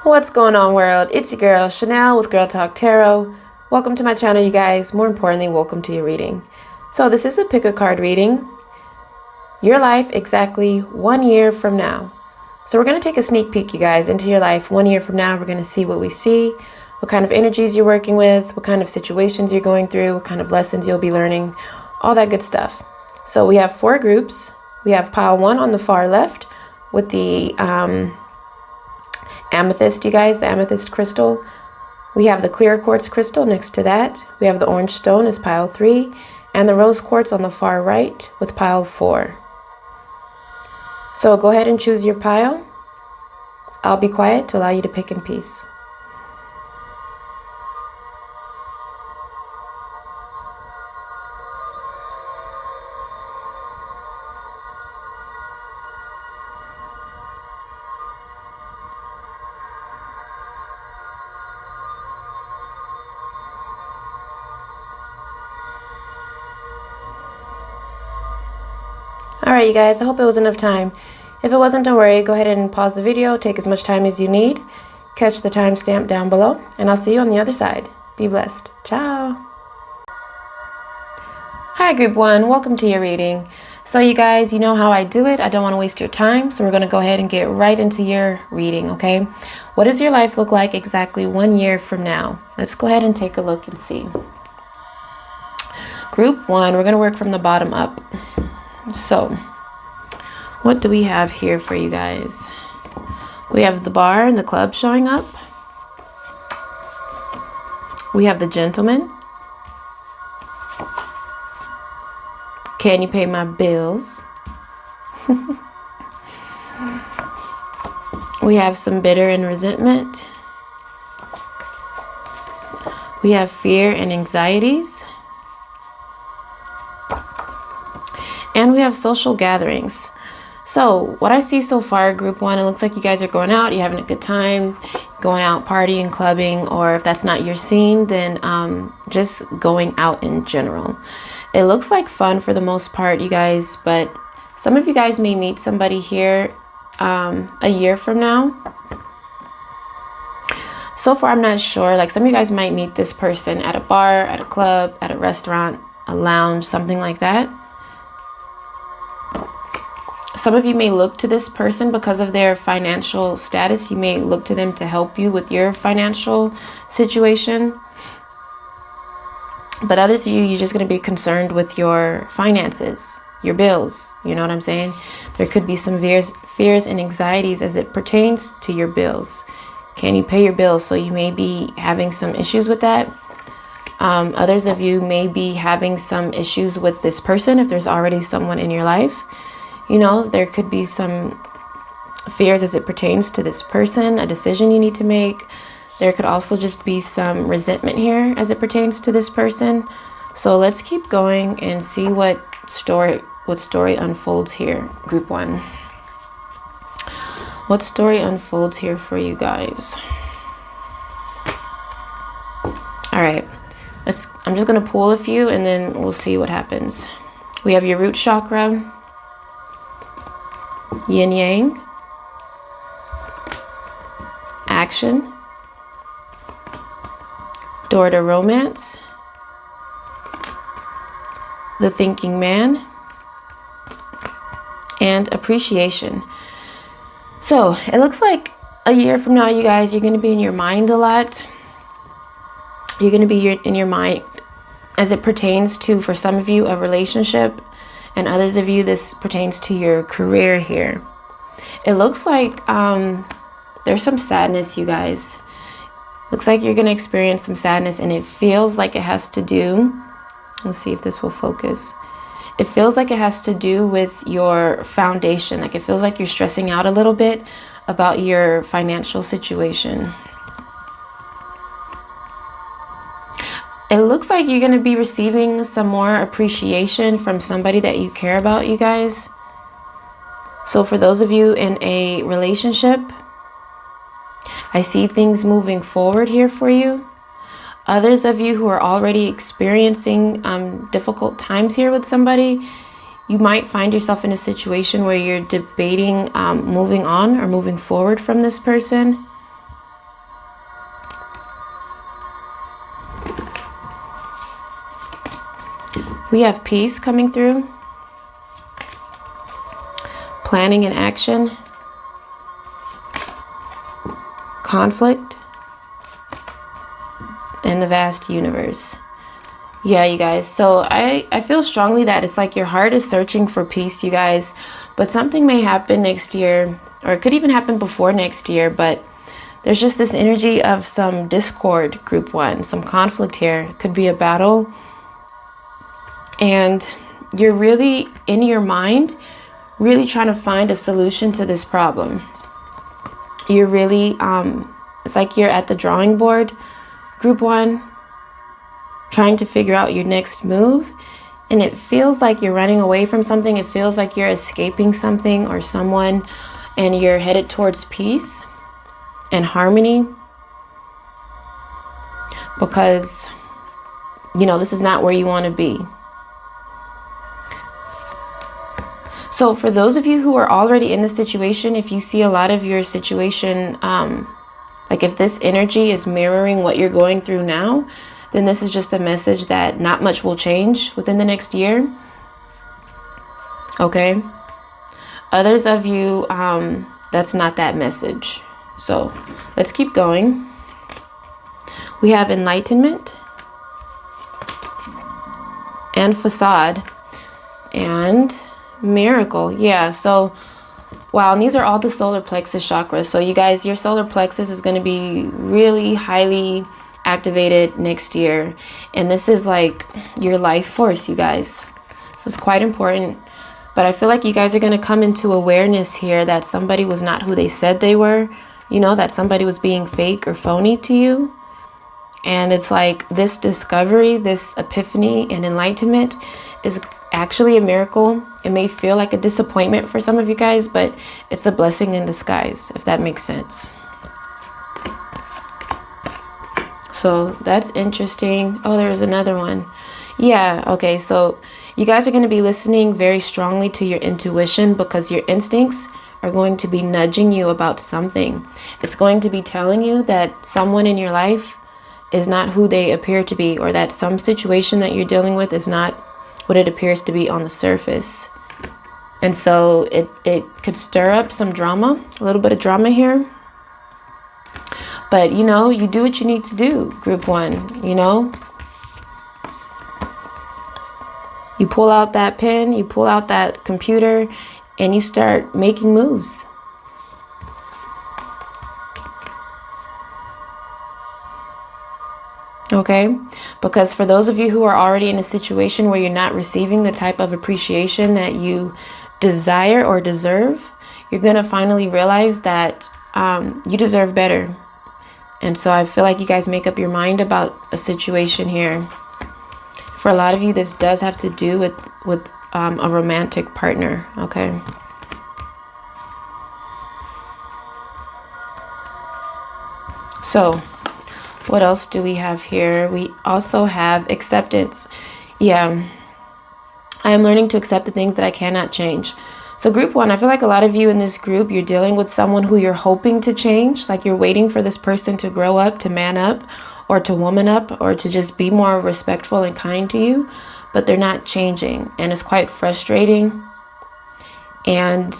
What's going on, world? It's your girl Chanel with Girltalk Tarot. Welcome to my channel, you guys. More importantly, welcome to your reading. So this is a pick a card reading. Your life exactly 1 year from now. So we're going to take a sneak peek, you guys, into your life 1 year from now. We're going to see what we see, what kind of energies you're working with, what kind of situations you're going through, what kind of lessons you'll be learning, all that good stuff. So we have 4 groups. We have pile 1 on the far left with the amethyst, you guys, the amethyst crystal. We have the clear quartz crystal next to that. We have the orange stone as pile 3 and the rose quartz on the far right with pile 4. So go ahead and choose your pile. I'll be quiet to allow you to pick in peace. Alright, you guys, I hope it was enough time. If it wasn't, don't worry. Go ahead and pause the video. Take as much time as you need. Catch the timestamp down below. And I'll see you on the other side. Be blessed. Ciao. Hi, Group 1. Welcome to your reading. So, you guys, you know how I do it. I don't want to waste your time. So we're going to go ahead and get right into your reading, okay? What does your life look like exactly 1 year from now? Let's go ahead and take a look and see. Group 1, we're going to work from the bottom up. So, what do we have here for you guys? We have the bar and the club showing up. We have the gentleman. Can you pay my bills? We have some bitter and resentment. We have fear and anxieties. And we have social gatherings. So what I see so far, Group 1, it looks like you guys are going out, you're having a good time, going out partying, clubbing, or if that's not your scene, then just going out in general. It looks like fun for the most part, you guys, but some of you guys may meet somebody here a year from now. So far, I'm not sure. Like, some of you guys might meet this person at a bar, at a club, at a restaurant, a lounge, something like that. Some of you may look to this person because of their financial status. You may look to them to help you with your financial situation. But others of you, you're just going to be concerned with your finances, your bills. You know what I'm saying? There could be some fears and anxieties as it pertains to your bills. Can you pay your bills? So you may be having some issues with that. Others of you may be having some issues with this person if there's already someone in your life. You know, there could be some fears as it pertains to this person, a decision you need to make. There could also just be some resentment here as it pertains to this person. So let's keep going and see what story unfolds here, Group 1. What story unfolds here for you guys? All right, I'm just going to pull a few and then we'll see what happens. We have your root chakra, yin yang, action, door to romance, the thinking man, and appreciation. So it looks like a year from now, you guys, you're going to be in your mind a lot. You're going to be in your mind as it pertains to, for some of you, a relationship. And others of you, this pertains to your career here. It looks like there's some sadness, you guys. Looks like you're going to experience some sadness, and it feels like it has to do, let's see if this will focus. It feels like it has to do with your foundation. Like, it feels like you're stressing out a little bit about your financial situation. It looks like you're going to be receiving some more appreciation from somebody that you care about, you guys. So for those of you in a relationship, I see things moving forward here for you. Others of you who are already experiencing difficult times here with somebody, you might find yourself in a situation where you're debating moving on or moving forward from this person. We have peace coming through. Planning and action. Conflict. And the vast universe. Yeah, you guys. So I feel strongly that it's like your heart is searching for peace, you guys. But something may happen next year, or it could even happen before next year. But there's just this energy of some discord, group one, some conflict here. It could be a battle. And you're really, in your mind, really trying to find a solution to this problem. You're really, it's like you're at the drawing board, group one, trying to figure out your next move. And it feels like you're running away from something. It feels like you're escaping something or someone, and you're headed towards peace and harmony. Because, you know, this is not where you want to be. So for those of you who are already in the situation, if you see a lot of your situation, like if this energy is mirroring what you're going through now, then this is just a message that not much will change within the next year. Okay. Others of you, that's not that message. So let's keep going. We have enlightenment and facade and miracle. Yeah. So, wow. And these are all the solar plexus chakras. So you guys, your solar plexus is going to be really highly activated next year. And this is like your life force, you guys. This is quite important. But I feel like you guys are going to come into awareness here that somebody was not who they said they were. You know, that somebody was being fake or phony to you. And it's like this discovery, this epiphany and enlightenment is actually a miracle. It may feel like a disappointment for some of you guys, but it's a blessing in disguise, if that makes sense. So that's interesting. Oh, there's another one. Yeah, okay. So you guys are going to be listening very strongly to your intuition, because your instincts are going to be nudging you about something. It's going to be telling you that someone in your life is not who they appear to be, or that some situation that you're dealing with is not what it appears to be on the surface. And so it could stir up some drama, a little bit of drama here. But, you know, you do what you need to do, group one, you know. You pull out that pen, you pull out that computer, and you start making moves. Okay? Because for those of you who are already in a situation where you're not receiving the type of appreciation that you desire or deserve, you're going to finally realize that you deserve better. And so I feel like you guys make up your mind about a situation here. For a lot of you, this does have to do with a romantic partner, okay? So, what else do we have here? We also have acceptance. Yeah, I am learning to accept the things that I cannot change. So group one, I feel like a lot of you in this group, you're dealing with someone who you're hoping to change. Like you're waiting for this person to grow up, to man up, or to woman up, or to just be more respectful and kind to you. But they're not changing. And it's quite frustrating. And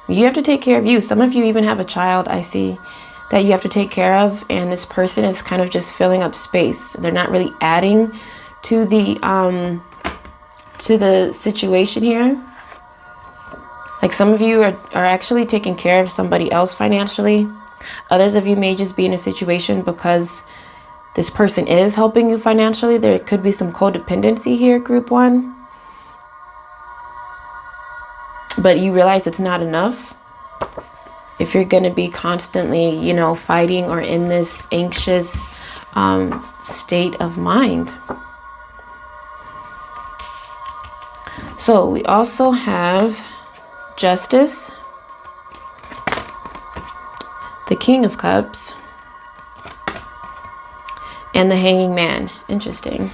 you have to take care of you. Some of you even have a child, I see, that you have to take care of. And this person is kind of just filling up space. They're not really adding to the situation here. Like some of you are actually taking care of somebody else financially. Others of you may just be in a situation because this person is helping you financially. There could be some codependency here, group one. But you realize it's not enough. If you're going to be constantly, you know, fighting or in this anxious state of mind. So we also have Justice, the King of Cups, and the Hanging Man. Interesting.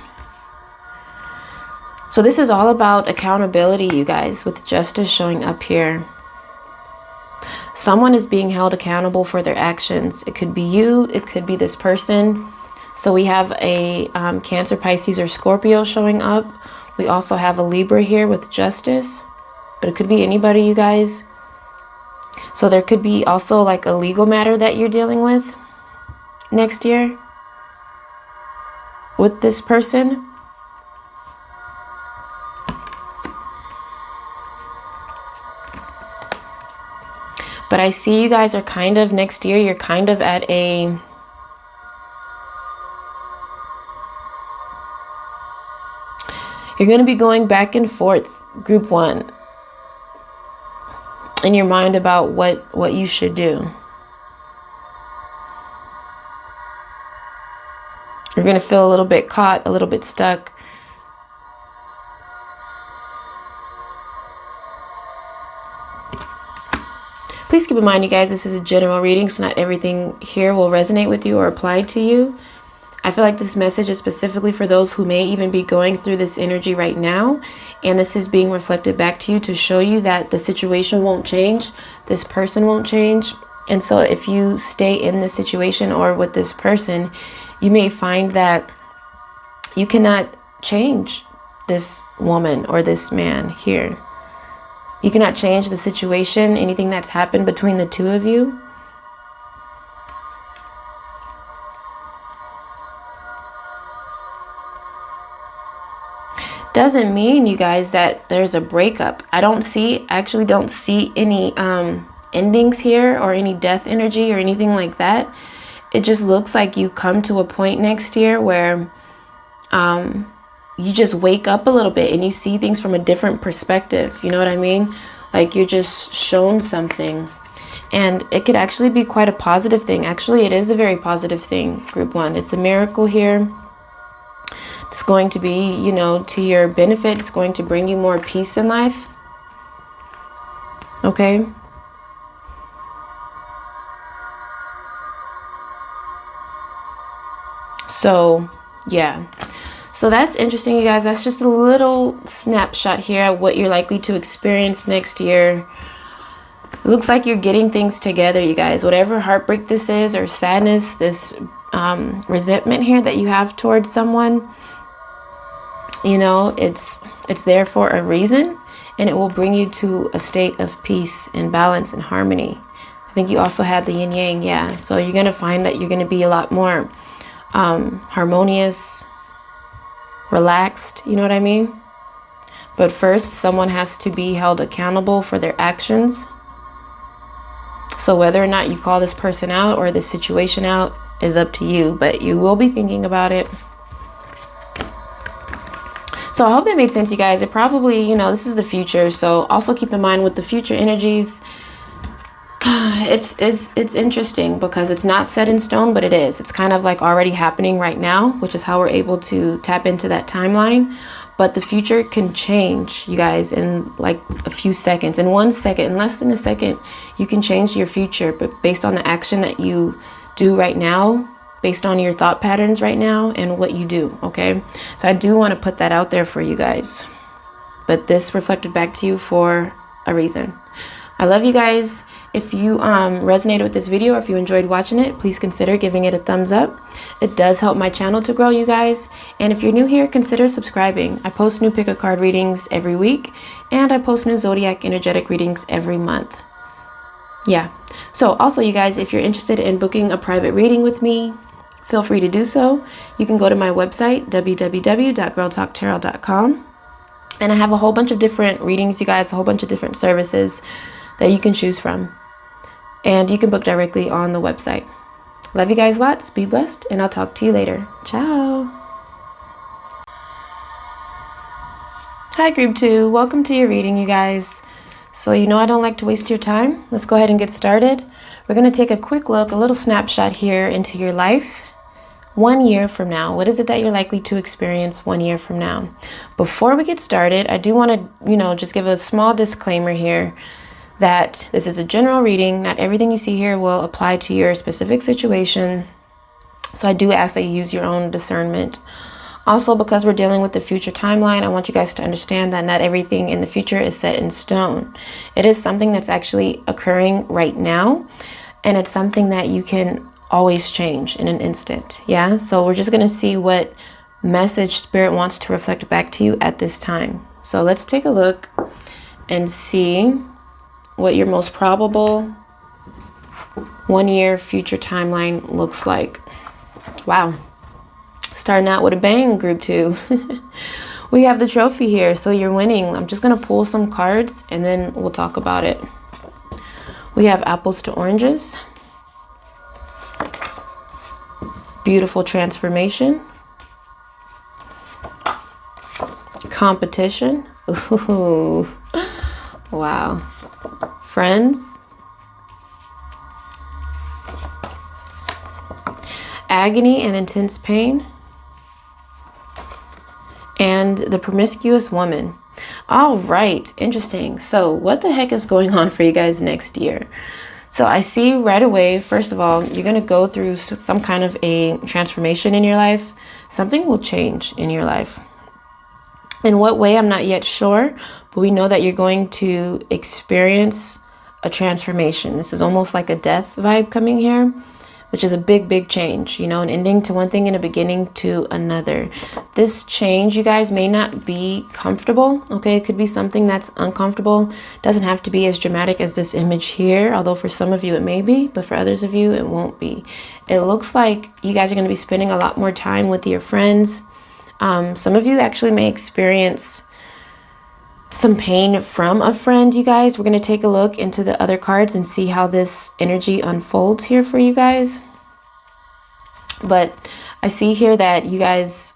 So this is all about accountability, you guys, with Justice showing up here. Someone is being held accountable for their actions. It could be you, it could be this person. So we have a Cancer, Pisces, or Scorpio showing up, We also have a Libra here with Justice, but it could be anybody, you guys. So there could be also like a legal matter that you're dealing with next year with this person. But I see you guys are kind of, next year, you're kind of at a, you're going to be going back and forth, group 1, in your mind about what you should do. You're going to feel a little bit caught, a little bit stuck. Please keep in mind, you guys, this is a general reading, so not everything here will resonate with you or apply to you. I feel like this message is specifically for those who may even be going through this energy right now. And this is being reflected back to you to show you that the situation won't change. This person won't change. And so if you stay in this situation or with this person, you may find that you cannot change this woman or this man here. You cannot change the situation, anything that's happened between the two of you. Doesn't mean, you guys, that there's a breakup. I actually don't see any endings here or any death energy or anything like that. It just looks like you come to a point next year where you just wake up a little bit and you see things from a different perspective. You know what I mean? Like you're just shown something. And it could actually be quite a positive thing. Actually, it is a very positive thing, group 1. It's a miracle here. It's going to be, you know, to your benefit. It's going to bring you more peace in life. Okay? So, yeah. So that's interesting, you guys. That's just a little snapshot here at what you're likely to experience next year. It looks like you're getting things together, you guys. Whatever heartbreak this is, or sadness, this resentment here that you have towards someone, you know, it's there for a reason, and it will bring you to a state of peace and balance and harmony. I think you also had the yin yang, yeah. So you're going to find that you're going to be a lot more harmonious, relaxed, you know what I mean? But first, someone has to be held accountable for their actions. So whether or not you call this person out or this situation out is up to you, but you will be thinking about it. So I hope that made sense, you guys. It probably, you know, this is the future. So also keep in mind with the future energies, it's interesting because it's not set in stone, but it is. It's kind of like already happening right now, which is how we're able to tap into that timeline. But the future can change, you guys, in like a few seconds. In 1 second, in less than a second, you can change your future. But based on the action that you do right now, based on your thought patterns right now and what you do, okay? So I do want to put that out there for you guys. But this reflected back to you for a reason. I love you guys. If you resonated with this video, or if you enjoyed watching it, please consider giving it a thumbs up. It does help my channel to grow, you guys. And if you're new here, consider subscribing. I post new pick a card readings every week, and I post new zodiac energetic readings every month. Yeah. So also, you guys, if you're interested in booking a private reading with me, feel free to do so. You can go to my website, www.girltalktarot.com. And I have a whole bunch of different readings, you guys, a whole bunch of different services that you can choose from. And you can book directly on the website. Love you guys lots. Be blessed. And I'll talk to you later. Ciao. Hi, group 2. Welcome to your reading, you guys. So you know I don't like to waste your time. Let's go ahead and get started. We're going to take a quick look, a little snapshot here into your life. 1 year from now, what is it that you're likely to experience 1 year from now? Before we get started, I do want to, just give a small disclaimer here that this is a general reading. Not everything you see here will apply to your specific situation. So I do ask that you use your own discernment. Also, because we're dealing with the future timeline, I want you guys to understand that not everything in the future is set in stone. It is something that's actually occurring right now. And it's something that you can always change in an instant. Yeah. So we're just going to see what message Spirit wants to reflect back to you at this time. So let's take a look and see what your most probable 1 year future timeline looks like. Wow. Starting out with a bang, group 2. We have the trophy here, so you're winning. I'm just going to pull some cards and then we'll talk about it. We have apples to oranges. Beautiful transformation. Competition. Ooh. Wow. Friends. Agony and intense pain. And the promiscuous woman. All right, interesting. So what the heck is going on for you guys next year? So I see right away, first of all, you're going to go through some kind of a transformation in your life. Something will change in your life. In what way, I'm not yet sure, but we know that you're going to experience a transformation. This is almost like a death vibe coming here, which is a big, big change, you know, an ending to one thing and a beginning to another. This change, you guys, may not be comfortable, okay? It could be something that's uncomfortable. Doesn't have to be as dramatic as this image here, although for some of you it may be, but for others of you, it won't be. It looks like you guys are going to be spending a lot more time with your friends. Some of you actually may experience some pain from a friend, you guys. We're going to take a look into the other cards and see how this energy unfolds here for you guys. But I see here that you guys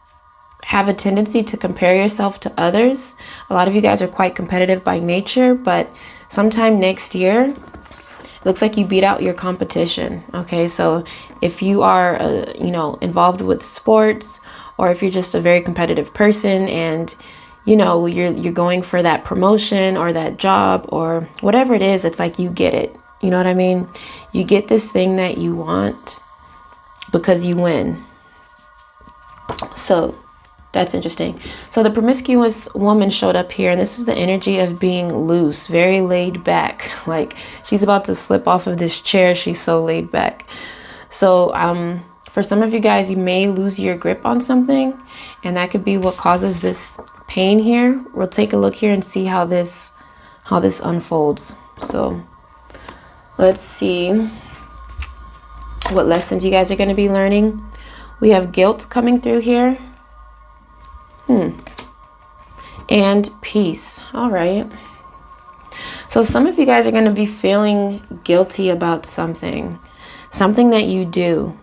have a tendency to compare yourself to others. A lot of you guys are quite competitive by nature, but sometime next year, it looks like you beat out your competition. Okay, so if you are, involved with sports, or if you're just a very competitive person and you know, you're going for that promotion or that job or whatever it is, it's like you get it. You know what I mean? You get this thing that you want because you win. So that's interesting. So the promiscuous woman showed up here, and this is the energy of being loose, very laid back. Like she's about to slip off of this chair. She's so laid back. So for some of you guys, you may lose your grip on something, and that could be what causes this pain here. We'll take a look here and see how this unfolds. So let's see what lessons you guys are going to be learning. We have guilt coming through here. And peace. All right. So some of you guys are going to be feeling guilty about something that you do.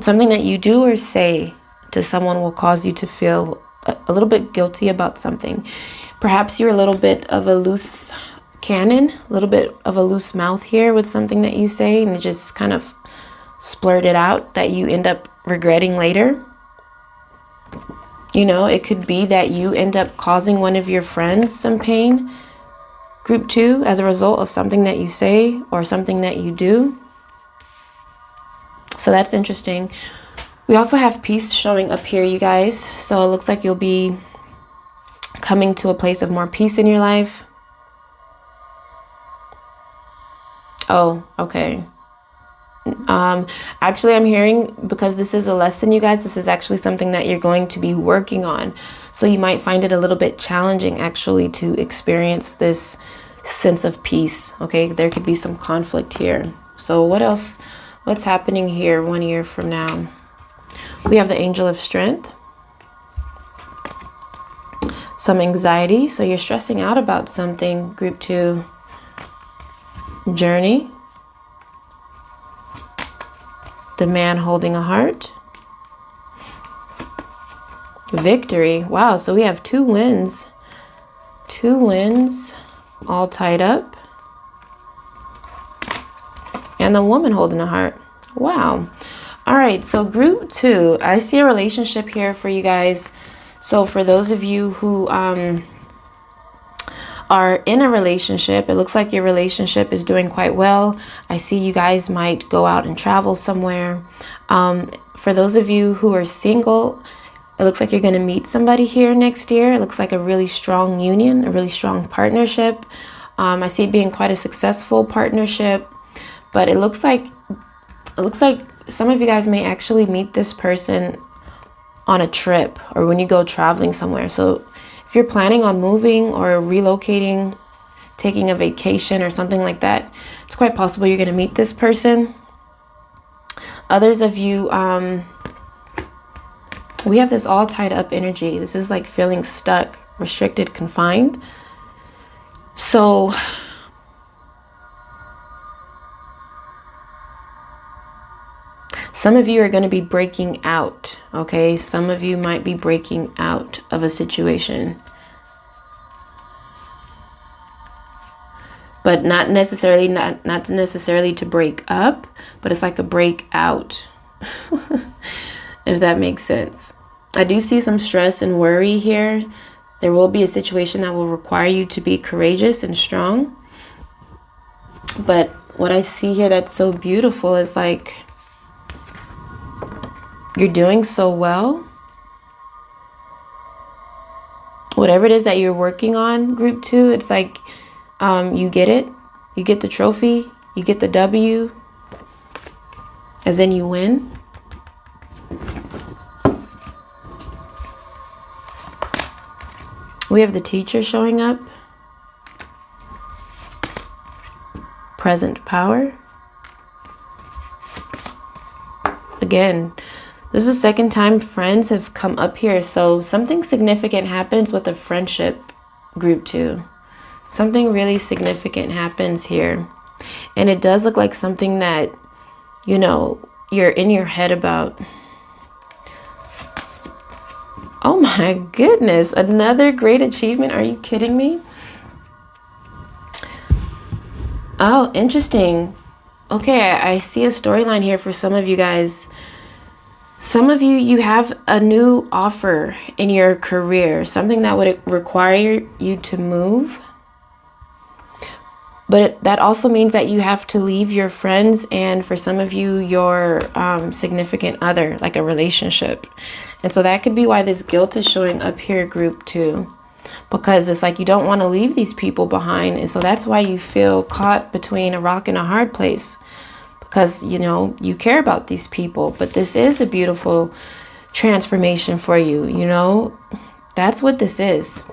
Something that you do or say to someone will cause you to feel a little bit guilty about something. Perhaps you're a little bit of a loose cannon, a little bit of a loose mouth here with something that you say, and you just kind of splurt it out that you end up regretting later. You know, it could be that you end up causing one of your friends some pain, group 2, as a result of something that you say or something that you do. So that's interesting. We also have peace showing up here, you guys. So it looks like you'll be coming to a place of more peace in your life. Oh, okay. Actually, I'm hearing, because this is a lesson, you guys, this is actually something that you're going to be working on. So you might find it a little bit challenging actually to experience this sense of peace. Okay, there could be some conflict here. So what else? What's happening here 1 year from now? We have the Angel of Strength. Some anxiety. So you're stressing out about something, group 2. Journey. The Man Holding a Heart. Victory. Wow, so we have 2 wins. 2 wins, all tied up. And the Woman Holding a Heart. Wow. All right, so group 2, I see a relationship here for you guys. So for those of you who are in a relationship, it looks like your relationship is doing quite well. I see you guys might go out and travel somewhere. For those of you who are single, it looks like you're going to meet somebody here next year. It looks like a really strong union, a really strong partnership. I see it being quite a successful partnership, but it looks like some of you guys may actually meet this person on a trip or when you go traveling somewhere. So if you're planning on moving or relocating, taking a vacation or something like that, it's quite possible you're going to meet this person. Others of you, we have this all tied up energy. This is like feeling stuck, restricted, confined. So some of you are going to be breaking out, okay? Some of you might be breaking out of a situation. But not necessarily to break up, but it's like a break out, if that makes sense. I do see some stress and worry here. There will be a situation that will require you to be courageous and strong. But what I see here that's so beautiful is like, you're doing so well. Whatever it is that you're working on, group 2, it's like you get it. You get the trophy. You get the W. As in you win. We have the teacher showing up. Present power. Again, this is the second time friends have come up here. So something significant happens with a friendship, group 2. Something really significant happens here. And it does look like something that, you know, you're in your head about. Oh my goodness. Another great achievement. Are you kidding me? Oh, interesting. Okay, I see a storyline here for some of you guys. Some of you, you have a new offer in your career, something that would require you to move. But that also means that you have to leave your friends and for some of you, your significant other, like a relationship. And so that could be why this guilt is showing up here, group 2. Because it's like you don't want to leave these people behind. And so that's why you feel caught between a rock and a hard place. Because, you know, you care about these people. But this is a beautiful transformation for you, you know. That's what this is.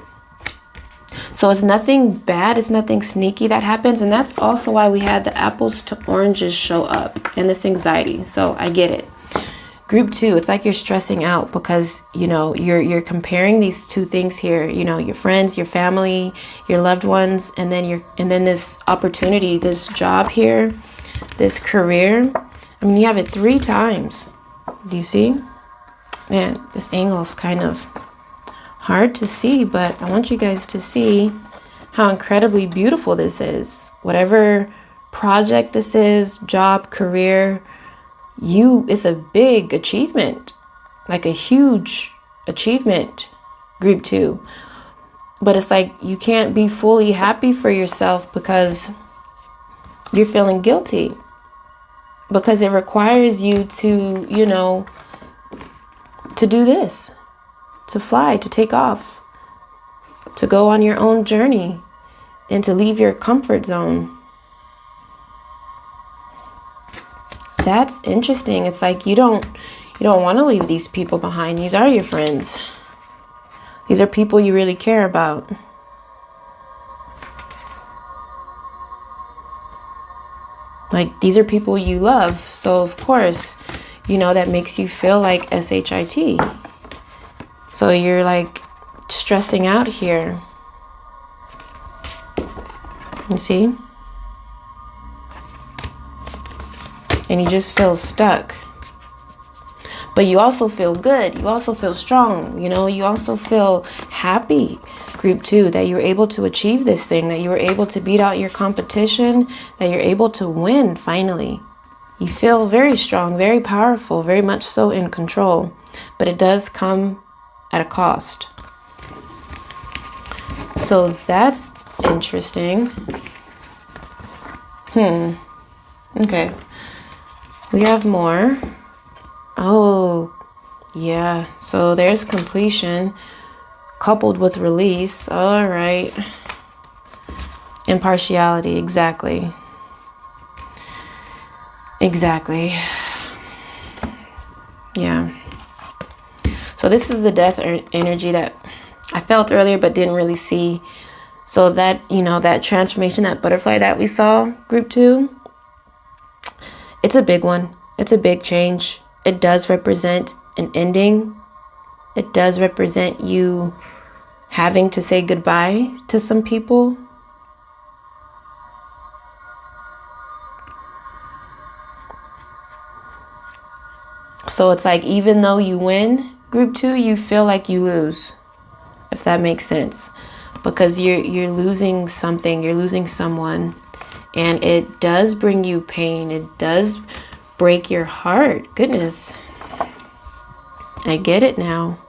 So it's nothing bad. It's nothing sneaky that happens. And that's also why we had the apples to oranges show up and this anxiety. So I get it. Group 2, it's like you're stressing out because, you know, you're comparing these two things here, you know, your friends, your family, your loved ones, and then this opportunity, this job here, this career. I mean, you have it 3 times. Do you see? Man, this angle is kind of hard to see, but I want you guys to see how incredibly beautiful this is. Whatever project this is, job, career, it's a big achievement, like a huge achievement, group 2. But it's like you can't be fully happy for yourself because you're feeling guilty, because it requires you to, you know, to do this, to fly, to take off, to go on your own journey and to leave your comfort zone. That's interesting. It's like you don't want to leave these people behind. These are your friends. These are people you really care about. Like, these are people you love. So, of course, you know, that makes you feel like SHIT. So you're like stressing out here. You see? And you just feel stuck. But you also feel good. You also feel strong. You know, you also feel happy, group 2, that you were able to achieve this thing, that you were able to beat out your competition, that you're able to win finally. You feel very strong, very powerful, very much so in control. But it does come at a cost. So that's interesting. Okay. We have more. Oh, yeah. So there's completion coupled with release. All right. Impartiality. Exactly. Exactly. Yeah. So So this is the death energy that I felt earlier but didn't really see. So that, you know, that transformation, that butterfly that we saw, group 2, it's a big one. It's a big change. It does represent an ending. It does represent you having to say goodbye to some people. So it's like, even though you win, group 2, you feel like you lose, if that makes sense. Because you're losing something, you're losing someone, and it does bring you pain. It does break your heart. Goodness. I get it now.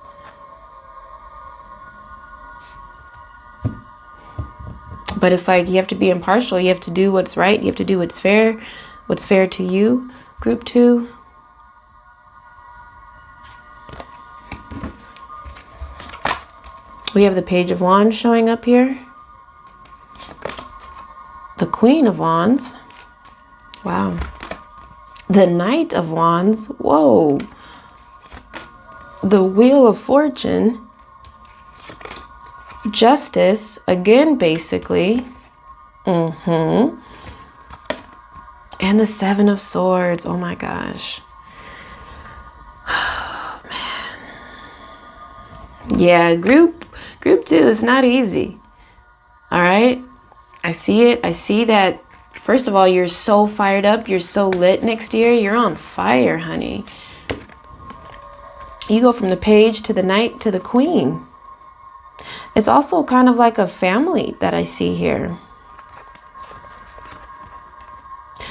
But it's like, you have to be impartial. You have to do what's right. You have to do what's fair to you, group 2. We have the Page of Wands showing up here. The Queen of Wands. Wow. The Knight of Wands. Whoa. The Wheel of Fortune. Justice. Again, basically. And the Seven of Swords. Oh my gosh. Oh, man. Yeah, Group 2 is not easy. All right. I see it. I see that. First of all, you're so fired up. You're so lit next year. You're on fire, honey. You go from the Page to the Knight to the Queen. It's also kind of like a family that I see here.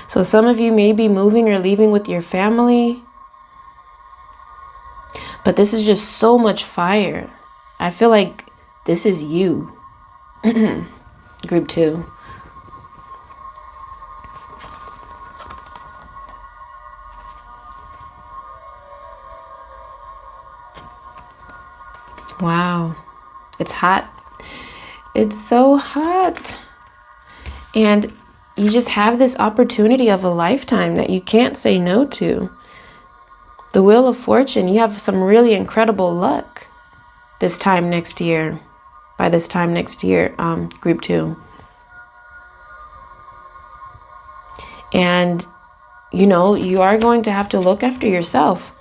So some of you may be moving or leaving with your family. But this is just so much fire. I feel like this is you. Group 2. Wow. It's hot. It's so hot. And you just have this opportunity of a lifetime that you can't say no to. The Wheel of Fortune, you have some really incredible luck this time next year. By this time next year, group 2. And, you know, you are going to have to look after yourself.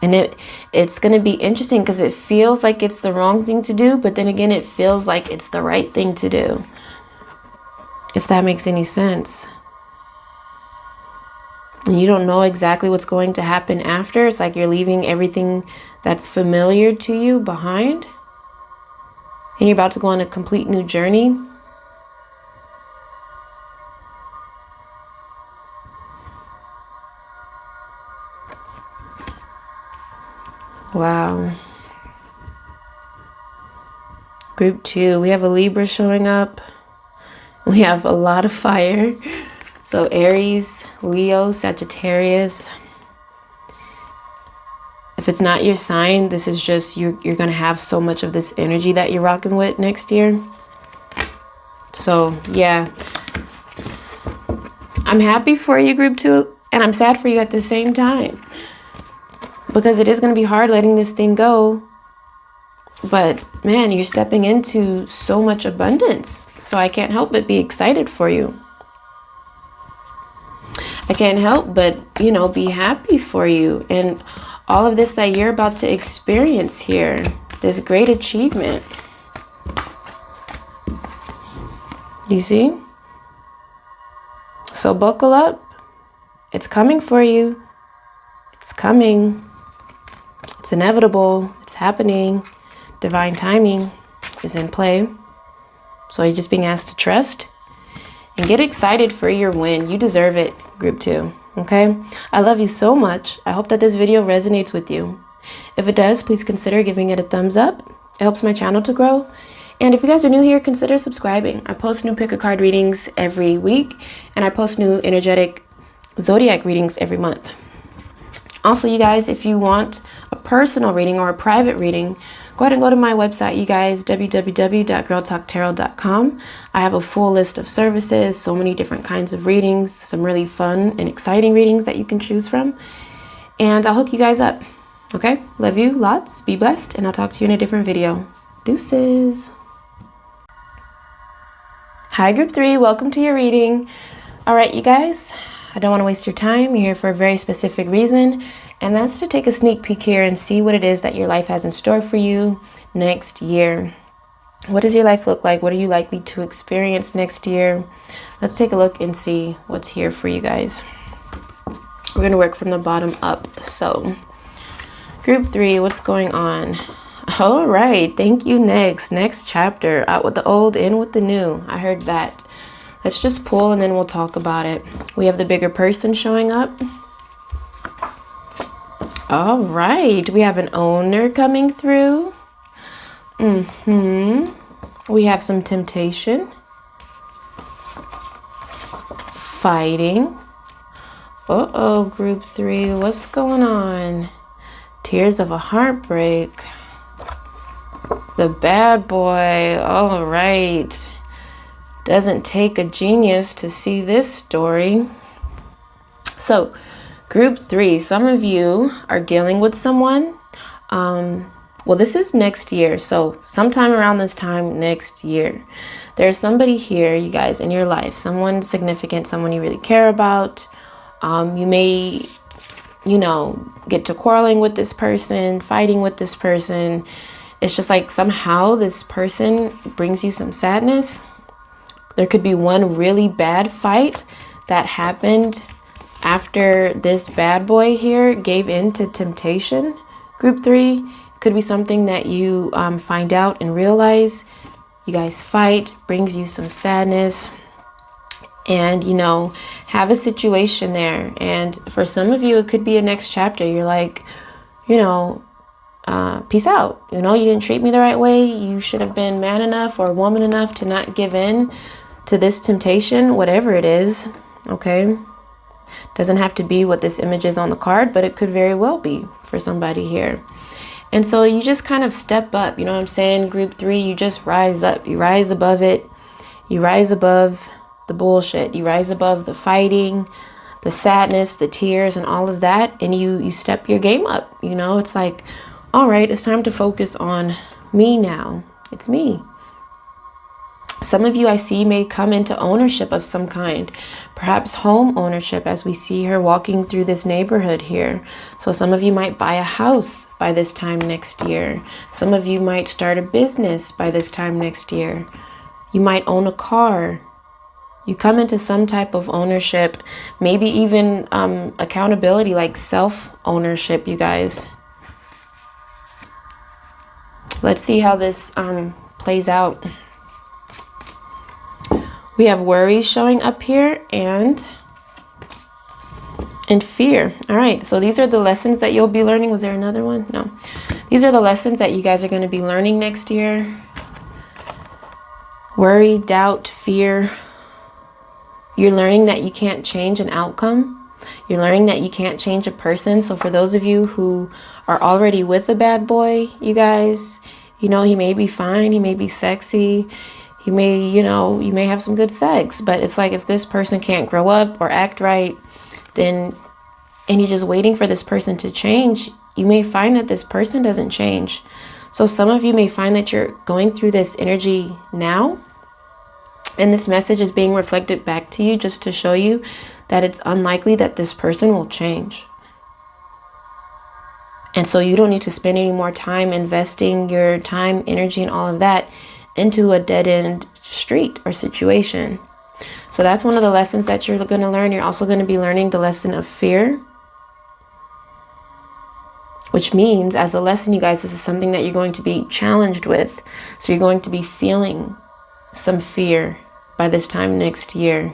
And it's going to be interesting because it feels like it's the wrong thing to do, but then again, it feels like it's the right thing to do. If that makes any sense. And you don't know exactly what's going to happen after. It's like you're leaving everything that's familiar to you behind. And you're about to go on a complete new journey. Wow. Group 2, we have a Libra showing up. We have a lot of fire. So Aries, Leo, Sagittarius. If it's not your sign, this is just, you're going to have so much of this energy that you're rocking with next year. So, yeah. I'm happy for you, group 2, and I'm sad for you at the same time. Because it is going to be hard letting this thing go. But, man, you're stepping into so much abundance. So I can't help but be excited for you. I can't help but, you know, be happy for you. And all of this that you're about to experience here. This great achievement. You see? So buckle up. It's coming for you. It's coming. It's inevitable. It's happening. Divine timing is in play. So you're just being asked to trust and get excited for your win. You deserve it, group 2. Okay? I love you so much. I hope that this video resonates with you. If it does, please consider giving it a thumbs up. It helps my channel to grow. And if you guys are new here, consider subscribing. I post new pick a card readings every week, and I post new energetic zodiac readings every month. Also, you guys, if you want a personal reading or a private reading, go ahead and go to my website, you guys, www.girltalktarot.com. I have a full list of services, so many different kinds of readings, some really fun and exciting readings that you can choose from. And I'll hook you guys up. Okay? Love you lots. Be blessed. And I'll talk to you in a different video. Deuces. Hi, group 3. Welcome to your reading. All right, you guys. I don't want to waste your time. You're here for a very specific reason. And that's to take a sneak peek here and see what it is that your life has in store for you next year. What does your life look like? What are you likely to experience next year? Let's take a look and see what's here for you guys. We're going to work from the bottom up. So, group 3, what's going on? All right. Thank you. Next chapter. Out with the old, in with the new. I heard that. Let's just pull and then we'll talk about it. We have the bigger person showing up. All right, we have an owner coming through. We have some temptation. Fighting. Uh-oh, group 3, what's going on? Tears of a heartbreak. The bad boy, all right. Doesn't take a genius to see this story. So, group 3, some of you are dealing with someone. Well, this is next year. So sometime around this time next year, there's somebody here, you guys, in your life, someone significant, someone you really care about. You may, get to quarreling with this person, fighting with this person. It's just like somehow this person brings you some sadness. There could be one really bad fight that happened after this bad boy here gave in to temptation. Group 3 could be something that you find out and realize. You guys fight, brings you some sadness, and have a situation there. And for some of you, it could be a next chapter. You're like, peace out. You didn't treat me the right way. You should have been man enough or woman enough to not give in to this temptation, whatever it is. Okay. Doesn't have to be what this image is on the card, but it could very well be for somebody here. And so you just kind of step up, you know what I'm saying? Group 3, you just rise up. You rise above it. You rise above the bullshit. You rise above the fighting, the sadness, the tears, and all of that. And you step your game up. It's like, all right, it's time to focus on me now. It's me. Some of you I see may come into ownership of some kind, perhaps home ownership, as we see her walking through this neighborhood here. So some of you might buy a house by this time next year. Some of you might start a business by this time next year. You might own a car. You come into some type of ownership, maybe even accountability, like self-ownership, you guys. Let's see how this plays out. We have worries showing up here and fear. All right, so these are the lessons that you'll be learning. Was there another one? No. These are the lessons that you guys are going to be learning next year. Worry, doubt, fear. You're learning that you can't change an outcome. You're learning that you can't change a person. So for those of you who are already with a bad boy, you guys, he may be fine. He may be sexy. He may, you may have some good sex, but it's like if this person can't grow up or act right, and you're just waiting for this person to change, you may find that this person doesn't change. So some of you may find that you're going through this energy now, and this message is being reflected back to you just to show you that it's unlikely that this person will change. And so you don't need to spend any more time investing your time, energy, and all of that into a dead-end street or situation. So that's one of the lessons that you're going to learn. You're also going to be learning the lesson of fear, which means as a lesson, you guys, this is something that you're going to be challenged with. So you're going to be feeling some fear by this time next year.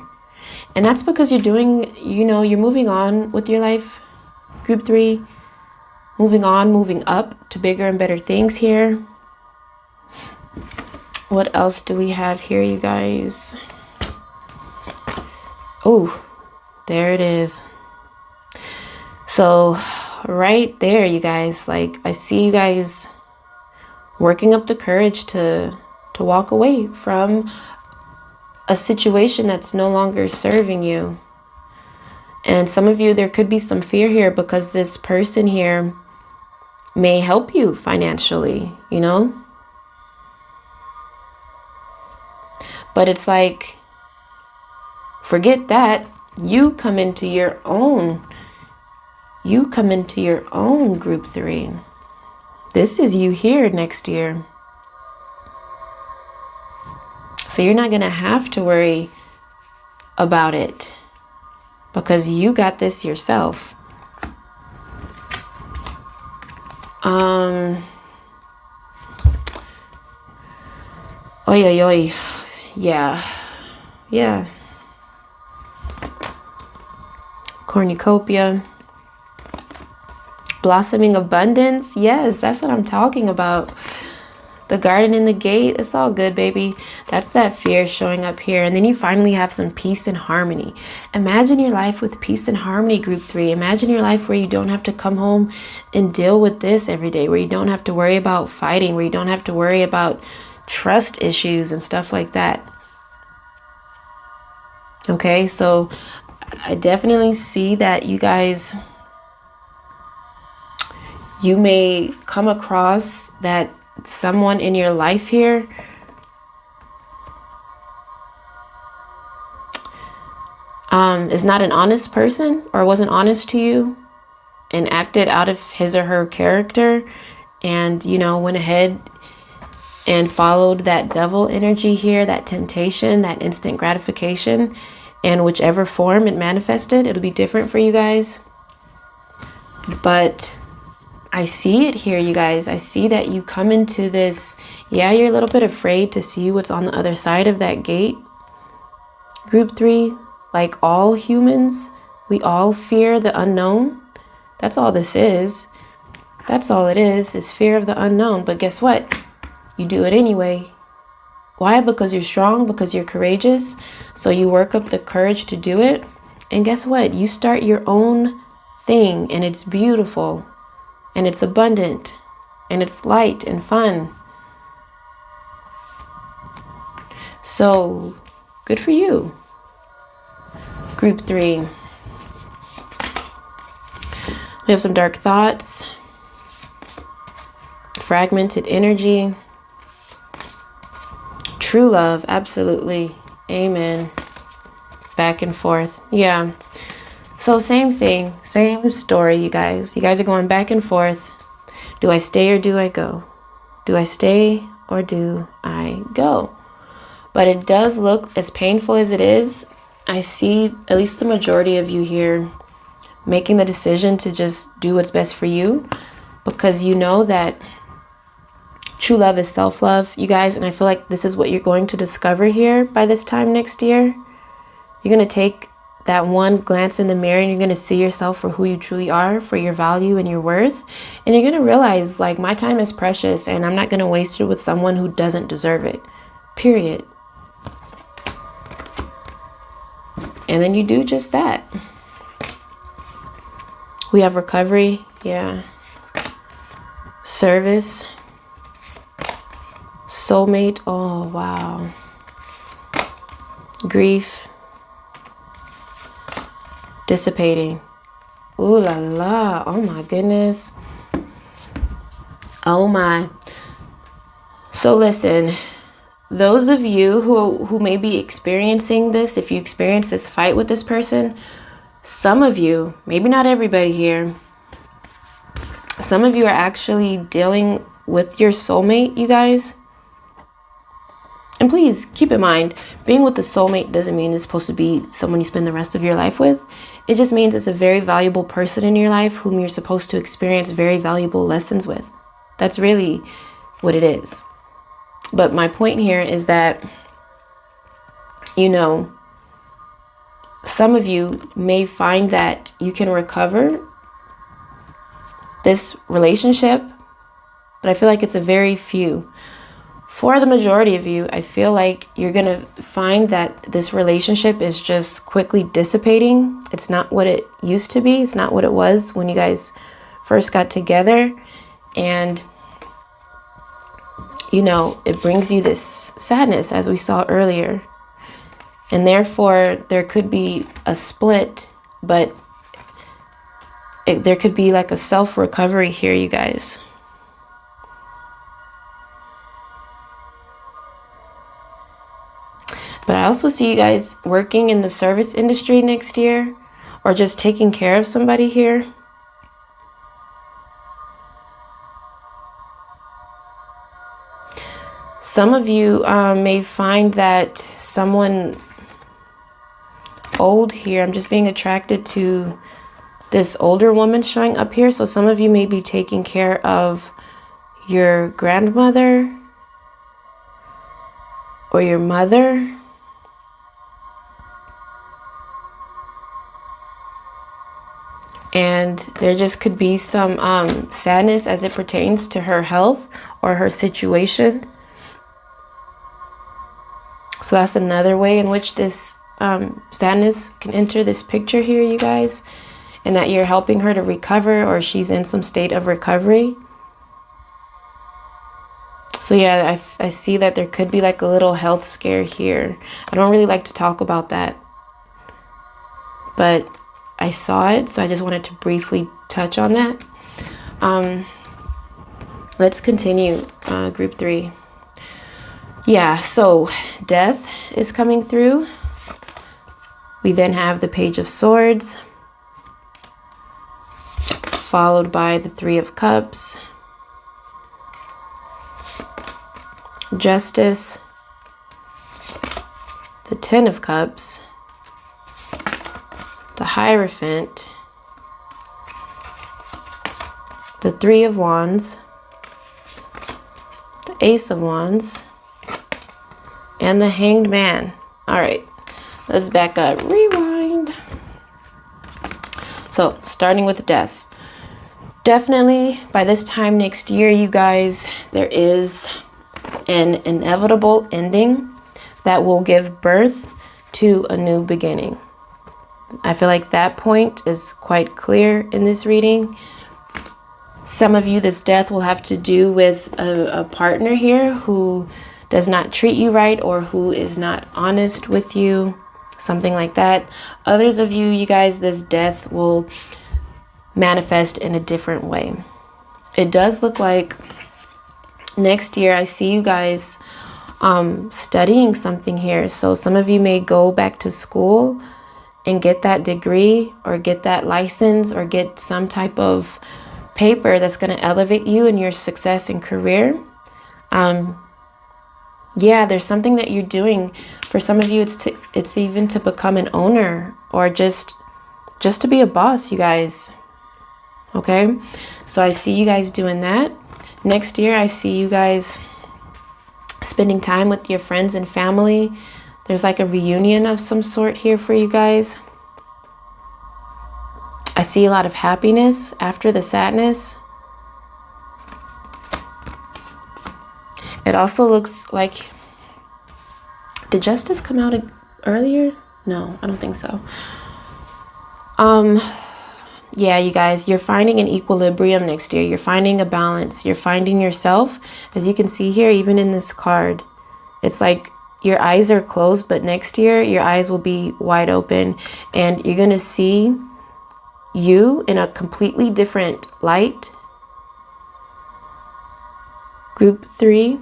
And that's because you're doing, you're moving on with your life. Group 3, moving on, moving up to bigger and better things here. What else do we have here, you guys? Oh, there it is. So right there, you guys, like I see you guys working up the courage to walk away from a situation that's no longer serving you. And some of you, there could be some fear here because this person here may help you financially, you know? But it's like, forget that. You come into your own group 3. This is you here next year. So you're not going to have to worry about it because you got this yourself. Yeah. Cornucopia. Blossoming abundance. Yes, that's what I'm talking about. The garden and the gate. It's all good, baby. That's that fear showing up here. And then you finally have some peace and harmony. Imagine your life with peace and harmony, group 3. Imagine your life where you don't have to come home and deal with this every day, where you don't have to worry about fighting, where you don't have to worry about trust issues and stuff like that. Okay, so I definitely see that you guys, you may come across that someone in your life here is not an honest person or wasn't honest to you and acted out of his or her character and, you know, went ahead and followed that devil energy here, that temptation, that instant gratification, and whichever form it manifested, it'll be different for you guys. But I see it here, you guys. I see that you come into this. Yeah, you're a little bit afraid to see what's on the other side of that gate. Group 3, like all humans, we all fear the unknown. That's all this is. That's all it is fear of the unknown. But guess what? You do it anyway. Why? Because you're strong, because you're courageous. So you work up the courage to do it. And guess what? You start your own thing and it's beautiful. And it's abundant, and it's light and fun. So, good for you. Group 3. We have some dark thoughts, fragmented energy, true love, absolutely. Amen. Back and forth. Yeah. So same thing, same story, you guys. You guys are going back and forth. Do I stay or do I go? Do I stay or do I go? But it does look, as painful as it is, I see at least the majority of you here making the decision to just do what's best for you, because you know that true love is self-love, you guys. And I feel like this is what you're going to discover here by this time next year. You're going to take that one glance in the mirror and you're going to see yourself for who you truly are, for your value and your worth. And you're going to realize, like, my time is precious and I'm not going to waste it with someone who doesn't deserve it. Period. And then you do just that. We have recovery. Yeah. Service. Soulmate. Oh, wow. Grief. Dissipating. Ooh la la. Oh my goodness. Oh my. So listen, those of you who may be experiencing this, if you experience this fight with this person, some of you, maybe not everybody here, some of you are actually dealing with your soulmate, you guys. And please keep in mind, being with the soulmate doesn't mean it's supposed to be someone you spend the rest of your life with. It just means it's a very valuable person in your life whom you're supposed to experience very valuable lessons with. That's really what it is. But my point here is that, you know, some of you may find that you can recover this relationship, but I feel like it's a very few. For the majority of you, I feel like you're going to find that this relationship is just quickly dissipating. It's not what it used to be. It's not what it was when you guys first got together. And you know, it brings you this sadness, as we saw earlier. And therefore, there could be a split, but there could be like a self-recovery here, you guys. But I also see you guys working in the service industry next year, or just taking care of somebody here. Some of you may find that someone old here, I'm just being attracted to this older woman showing up here. So some of you may be taking care of your grandmother or your mother. And there just could be some sadness as it pertains to her health or her situation. So that's another way in which this sadness can enter this picture here, you guys. And that you're helping her to recover, or she's in some state of recovery. So yeah, I see that there could be like a little health scare here. I don't really like to talk about that, but I saw it, so I just wanted to briefly touch on that. Let's continue, group 3. Yeah, so death is coming through. We then have the Page of Swords, followed by the 3 of Cups, Justice, the 10 of Cups, the Hierophant, the 3 of Wands, the Ace of Wands, and the Hanged Man. All right, let's back up, rewind. So starting with death. Definitely by this time next year, you guys, there is an inevitable ending that will give birth to a new beginning. I feel like that point is quite clear in this reading. Some of you, this death will have to do with a partner here who does not treat you right, or who is not honest with you, something like that. Others of you, you guys, this death will manifest in a different way. It does look like next year I see you guys studying something here. So some of you may go back to school and get that degree, or get that license, or get some type of paper that's going to elevate you in your success and career. Yeah, there's something that you're doing. For some of you, it's even to become an owner, or just to be a boss, you guys. Okay, so I see you guys doing that. Next year, I see you guys spending time with your friends and family. There's like a reunion of some sort here for you guys. I see a lot of happiness after the sadness. It also looks like, did Justice come out earlier? No, I don't think so. Yeah, you guys, you're finding an equilibrium next year. You're finding a balance. You're finding yourself. As you can see here, even in this card, it's like your eyes are closed, but next year your eyes will be wide open, and you're going to see you in a completely different light. Group 3.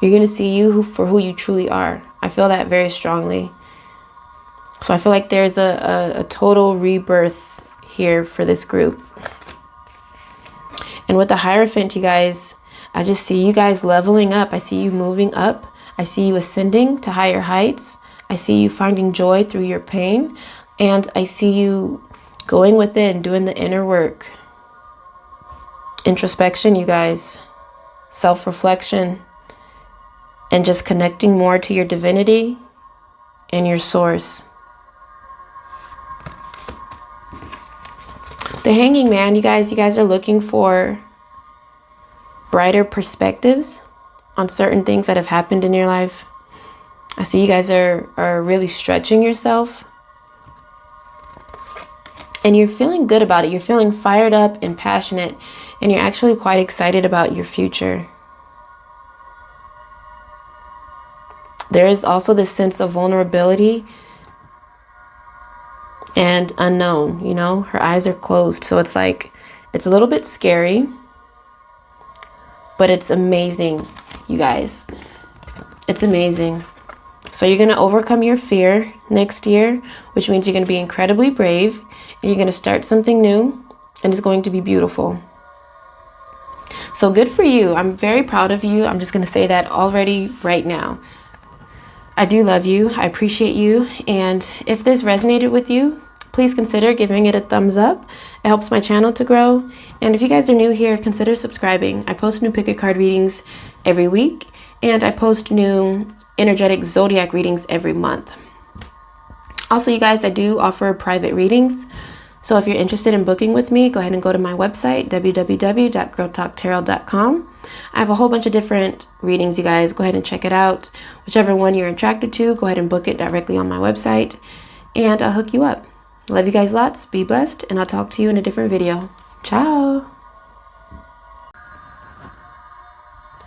You're going to see you for who you truly are. I feel that very strongly. So I feel like there's a total rebirth here for this group. And with the Hierophant, you guys, I just see you guys leveling up. I see you moving up. I see you ascending to higher heights. I see you finding joy through your pain. And I see you going within, doing the inner work. Introspection, you guys. Self-reflection. And just connecting more to your divinity and your source. The Hanging Man, you guys are looking for brighter perspectives on certain things that have happened in your life. I see you guys are really stretching yourself. And you're feeling good about it. You're feeling fired up and passionate, and you're actually quite excited about your future. There is also this sense of vulnerability and unknown, you know, her eyes are closed. So it's like, it's a little bit scary, but it's amazing, you guys. It's amazing. So you're going to overcome your fear next year, which means you're going to be incredibly brave, and you're going to start something new, and it's going to be beautiful. So good for you. I'm very proud of you. I'm just going to say that already right now. I do love you. I appreciate you. And if this resonated with you, please consider giving it a thumbs up. It helps my channel to grow. And if you guys are new here, consider subscribing. I post new pick a card readings every week, and I post new energetic zodiac readings every month. Also, you guys, I do offer private readings. So if you're interested in booking with me, go ahead and go to my website, www.girltalktarot.com. I have a whole bunch of different readings, you guys. Go ahead and check it out. Whichever one you're attracted to, go ahead and book it directly on my website, and I'll hook you up. Love you guys lots. Be blessed, and I'll talk to you in a different video. Ciao.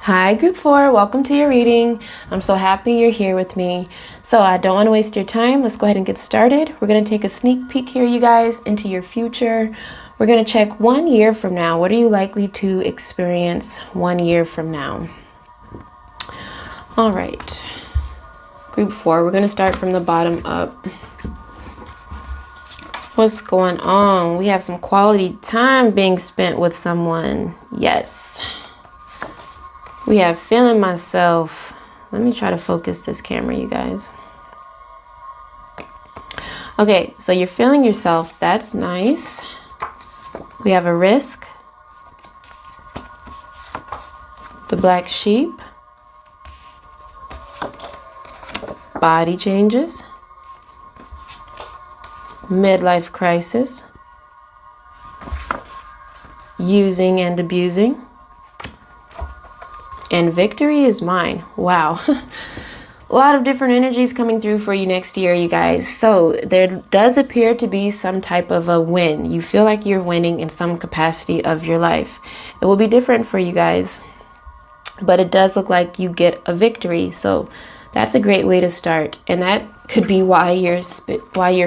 Hi, Group 4. Welcome to your reading. I'm so happy you're here with me. So I don't want to waste your time. Let's go ahead and get started. We're going to take a sneak peek here, you guys, into your future. We're going to check 1 year from now. What are you likely to experience 1 year from now? All right. Group 4, we're going to start from the bottom up. What's going on? We have some quality time being spent with someone. Yes. We have feeling myself. Let me try to focus this camera, you guys. Okay, so you're feeling yourself. That's nice. We have a risk. The black sheep. Body changes. Midlife crisis. Using and abusing. And victory is mine. Wow. A lot of different energies coming through for you next year, you guys. So there does appear to be some type of a win. You feel like you're winning in some capacity of your life. It will be different for you guys, but it does look like you get a victory. So that's a great way to start. And that could be why you're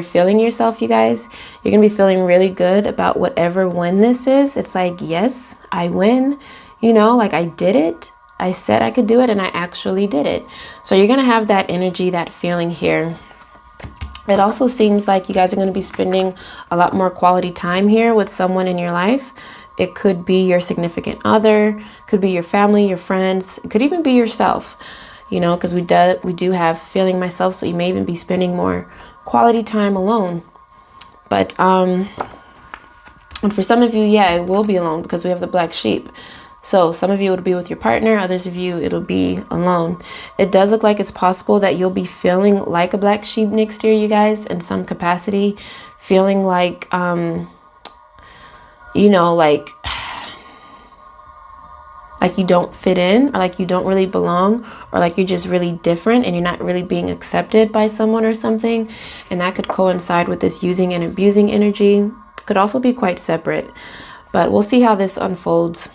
feeling yourself, you guys. You're going to be feeling really good about whatever win this is. It's like, yes, I win. You know, like I did it. I said I could do it, and I actually did it. So you're going to have that energy, that feeling here. It also seems like you guys are going to be spending a lot more quality time here with someone in your life. It could be your significant other, could be your family, your friends. It could even be yourself, you know, because we do have feeling myself. So you may even be spending more quality time alone. But and for some of you, yeah, it will be alone because we have the black sheep. So some of you it'll be with your partner, others of you it'll be alone. It does look like it's possible that you'll be feeling like a black sheep next year, you guys, in some capacity, feeling like, you know, like you don't fit in, or like you don't really belong, or like you're just really different and you're not really being accepted by someone or something. And that could coincide with this using and abusing energy. Could also be quite separate, but we'll see how this unfolds.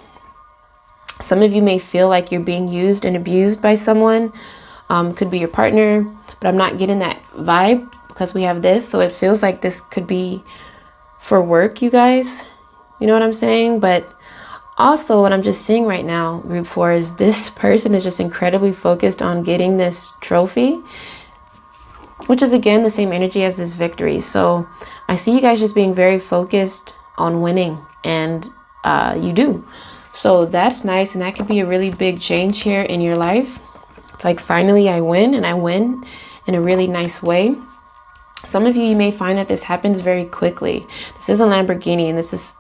Some of you may feel like you're being used and abused by someone. Could be your partner, but I'm not getting that vibe because we have this. So it feels like this could be for work, you guys. You know what I'm saying? But also what I'm just seeing right now, Group 4, is this person is just incredibly focused on getting this trophy, which is again the same energy as this victory. So I see you guys just being very focused on winning, and you do. So that's nice, and that could be a really big change here in your life. It's like, finally I win, and I win in a really nice way. Some of you may find that this happens very quickly. This is a Lamborghini, and this is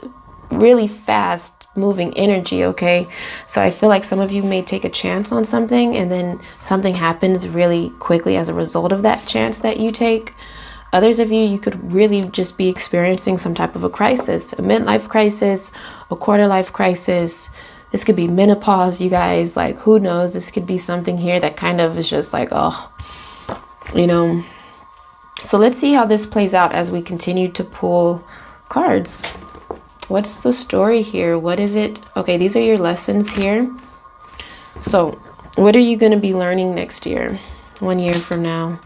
really fast moving energy, okay? So I feel like some of you may take a chance on something, and then something happens really quickly as a result of that chance that you take. Others of you, you could really just be experiencing some type of a crisis, a midlife crisis, a quarter life crisis. This could be menopause, you guys. Like, who knows? This could be something here that kind of is just like, oh, you know. So let's see how this plays out as we continue to pull cards. What's the story here? What is it? Okay, these are your lessons here. So what are you going to be learning next year? 1 year from now?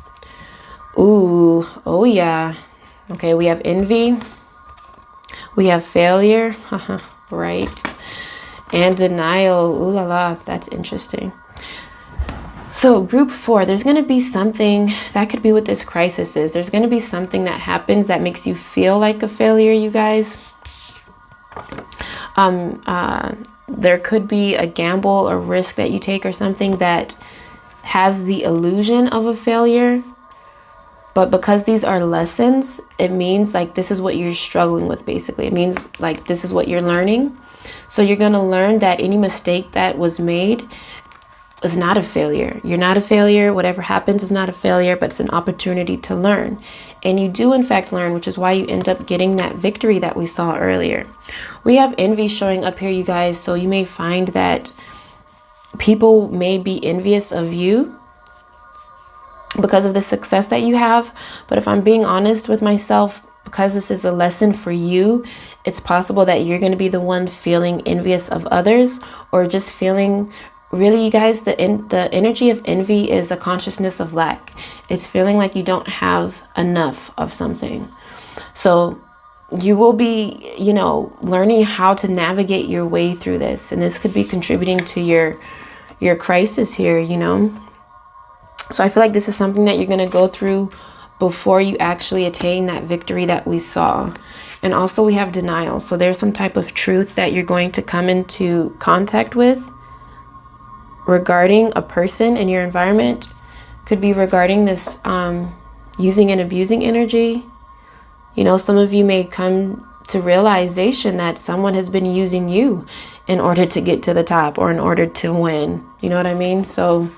Ooh, oh yeah. Okay, we have envy. We have failure. Right. And denial. Ooh la la, that's interesting. So group 4, there's going to be something that could be what this crisis is. There's going to be something that happens that makes you feel like a failure, you guys. There could be a gamble or risk that you take or something that has the illusion of a failure. But because these are lessons, it means like this is what you're struggling with, basically. It means like this is what you're learning. So you're going to learn that any mistake that was made is not a failure. You're not a failure. Whatever happens is not a failure, but it's an opportunity to learn. And you do, in fact, learn, which is why you end up getting that victory that we saw earlier. We have envy showing up here, you guys. So you may find that people may be envious of you because of the success that you have. But if I'm being honest with myself, because this is a lesson for you, it's possible that you're going to be the one feeling envious of others, or just feeling, really, you guys, the energy of envy is a consciousness of lack. It's feeling like you don't have enough of something. So you will be, you know, learning how to navigate your way through this. And this could be contributing to your crisis here, you know. So I feel like this is something that you're going to go through before you actually attain that victory that we saw. And also we have denial. So there's some type of truth that you're going to come into contact with regarding a person in your environment. Could be regarding this using and abusing energy. You know, some of you may come to realization that someone has been using you in order to get to the top or in order to win. You know what I mean? So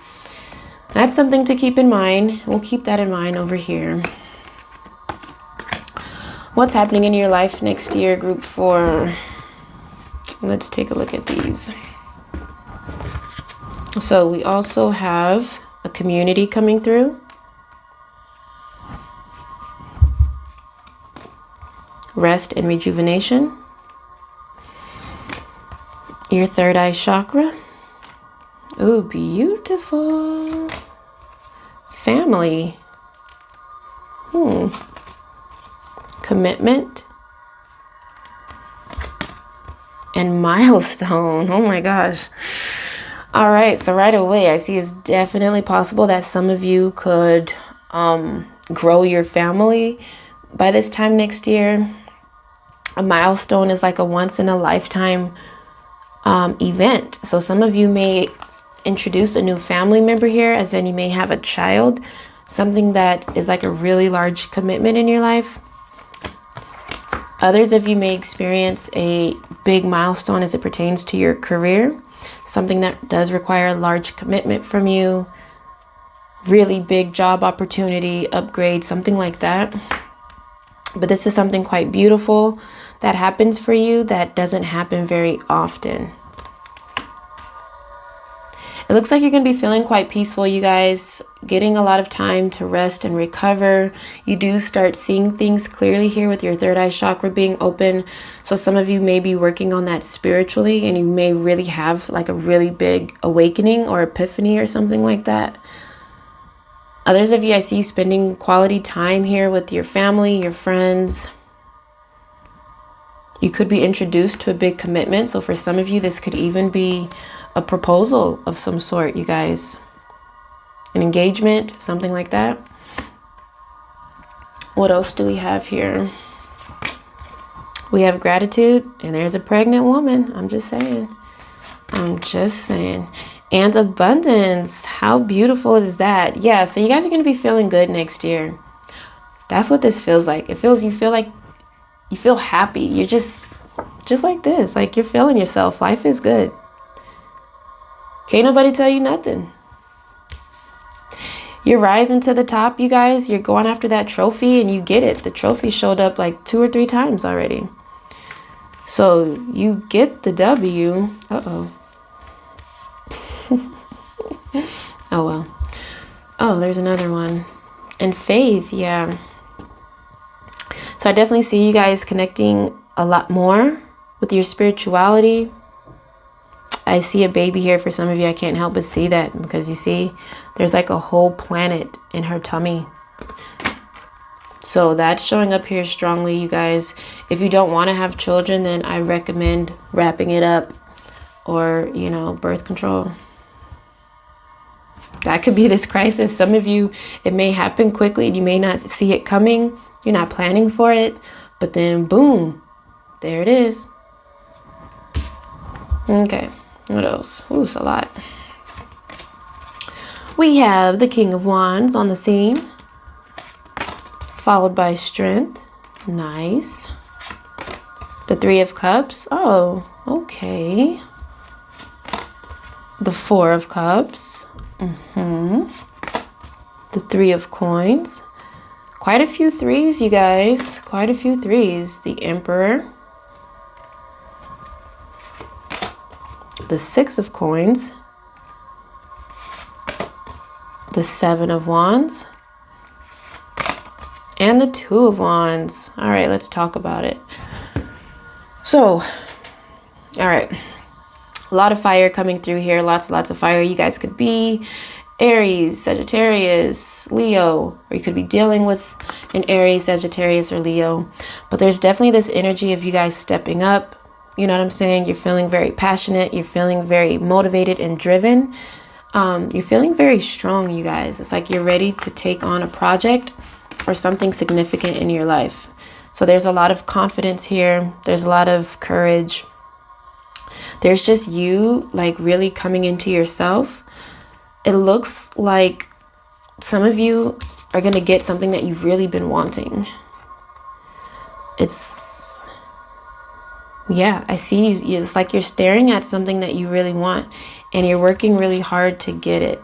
that's something to keep in mind. We'll keep that in mind over here. What's happening in your life next year, group 4? Let's take a look at these. So we also have a community coming through. Rest and rejuvenation. Your third eye chakra. Oh, beautiful. Family. Commitment. And milestone. Oh my gosh. All right. So right away, I see it's definitely possible that some of you could grow your family by this time next year. A milestone is like a once in a lifetime event. So some of you may introduce a new family member here, as in you may have a child, something that is like a really large commitment in your life. Others of you may experience a big milestone as it pertains to your career, something that does require a large commitment from you, really big job opportunity, upgrade, something like that. But this is something quite beautiful that happens for you that doesn't happen very often. It looks like you're going to be feeling quite peaceful, you guys, getting a lot of time to rest and recover. You do start seeing things clearly here with your third eye chakra being open. So some of you may be working on that spiritually, and you may really have like a really big awakening or epiphany or something like that. Others of you, I see you spending quality time here with your family, your friends. You could be introduced to a big commitment. So for some of you, this could even be a proposal of some sort, you guys. An engagement, something like that. What else do we have here? We have gratitude, and there's a pregnant woman. I'm just saying. And abundance. How beautiful is that? Yeah, so you guys are going to be feeling good next year. That's what this feels like. It feels, you feel happy. You're just like this. Like you're feeling yourself. Life is good. Can't nobody tell you nothing. You're rising to the top, you guys. You're going after that trophy, and you get it. The trophy showed up like 2 or 3 times already. So you get the W. Uh-oh. Oh, well. Oh, there's another one. And faith, yeah. So I definitely see you guys connecting a lot more with your spirituality. I see a baby here for some of you. I can't help but see that, because you see there's like a whole planet in her tummy. So that's showing up here strongly, you guys. If you don't want to have children, then I recommend wrapping it up, or, you know, birth control. That could be this crisis. Some of you, it may happen quickly. You may not see it coming. You're not planning for it. But then, boom, there it is. Okay, what else? Ooh, it's a lot. We have the King of Wands on the scene, followed by Strength. Nice. The Three of Cups. Oh, okay. The Four of Cups. The Three of Coins. Quite a few threes, you guys. Quite a few threes. The Emperor. The Six of Coins. The Seven of Wands. And the Two of Wands. All right, let's talk about it. So, all right. A lot of fire coming through here. Lots of fire. You guys could be Aries, Sagittarius, Leo, or you could be dealing with an Aries, Sagittarius, or Leo. But there's definitely this energy of you guys stepping up. You know what I'm saying? You're feeling very passionate. You're feeling very motivated and driven. You're feeling very strong, you guys. It's like you're ready to take on a project or something significant in your life. So there's a lot of confidence here. There's a lot of courage. There's just you like really coming into yourself. It looks like some of you are going to get something that you've really been wanting. Yeah, I see you. It's like you're staring at something that you really want, and you're working really hard to get it.